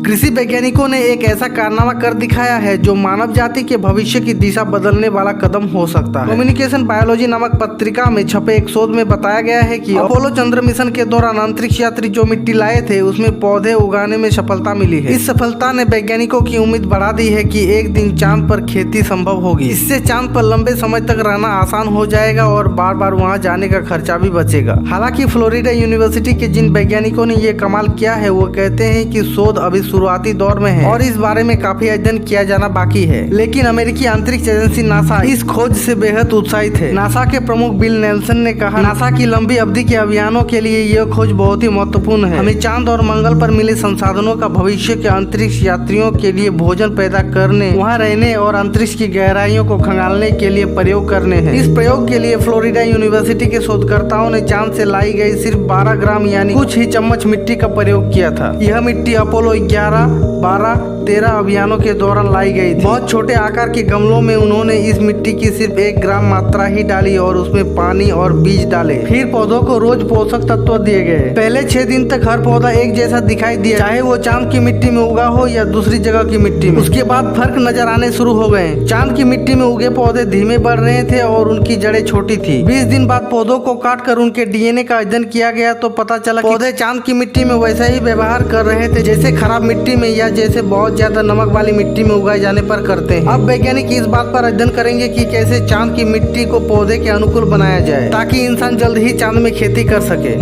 कृषि वैज्ञानिकों ने एक ऐसा कारनामा कर दिखाया है जो मानव जाति के भविष्य की दिशा बदलने वाला कदम हो सकता है। कम्युनिकेशन बायोलॉजी नामक पत्रिका में छपे एक शोध में बताया गया है कि अपोलो चंद्र मिशन के दौरान अंतरिक्ष यात्री जो मिट्टी लाए थे उसमें पौधे उगाने में सफलता मिली है। इस सफलता ने वैज्ञानिकों की उम्मीद बढ़ा दी है कि एक दिन चांद पर खेती संभव होगी। इससे चांद पर लंबे समय तक रहना आसान हो जाएगा और बार बार वहां जाने का खर्चा भी बचेगा। हालांकि फ्लोरिडा यूनिवर्सिटी के जिन वैज्ञानिकों ने ये कमाल किया है वो कहते हैं कि शोध अभी शुरुआती दौर में है और इस बारे में काफी अध्ययन किया जाना बाकी है। लेकिन अमेरिकी अंतरिक्ष एजेंसी नासा इस खोज से बेहद उत्साहित है। नासा के प्रमुख बिल नेल्सन ने कहा, नासा की लंबी अवधि के अभियानों के लिए यह खोज बहुत ही महत्वपूर्ण है। हमें चांद और मंगल पर मिले संसाधनों का भविष्य के अंतरिक्ष यात्रियों के लिए भोजन पैदा करने, वहाँ रहने और अंतरिक्ष की गहराइयों को खंगालने के लिए प्रयोग करने हैं। इस प्रयोग के लिए फ्लोरिडा यूनिवर्सिटी के शोधकर्ताओं ने चांद से लाई गई सिर्फ 12 ग्राम यानी कुछ ही चम्मच मिट्टी का प्रयोग किया था। यह मिट्टी अपोलो 11, 12, 13 अभियानों के दौरान लाई गई थी। बहुत छोटे आकार के गमलों में उन्होंने इस मिट्टी की सिर्फ 1 ग्राम मात्रा ही डाली और उसमें पानी और बीज डाले। फिर पौधों को रोज पोषक तत्व दिए गए। पहले 6 दिन तक हर पौधा एक जैसा दिखाई दिया, चाहे वो चांद की मिट्टी में उगा हो या दूसरी जगह की मिट्टी में। उसके बाद फर्क नजर आने शुरू हो गए। चांद की मिट्टी में उगे पौधे धीमे बढ़ रहे थे और उनकी जड़ें छोटी थी। 20 दिन बाद पौधों को काट कर उनके डीएनए का अध्ययन किया गया तो पता चला पौधे चांद की मिट्टी में वैसा ही व्यवहार कर रहे थे जैसे खराब मिट्टी में या जैसे बहुत ज्यादा नमक वाली मिट्टी में उगाए जाने पर करते हैं। अब वैज्ञानिक इस बात पर अध्ययन करेंगे कि कैसे चांद की मिट्टी को पौधे के अनुकूल बनाया जाए ताकि इंसान जल्द ही चांद में खेती कर सके।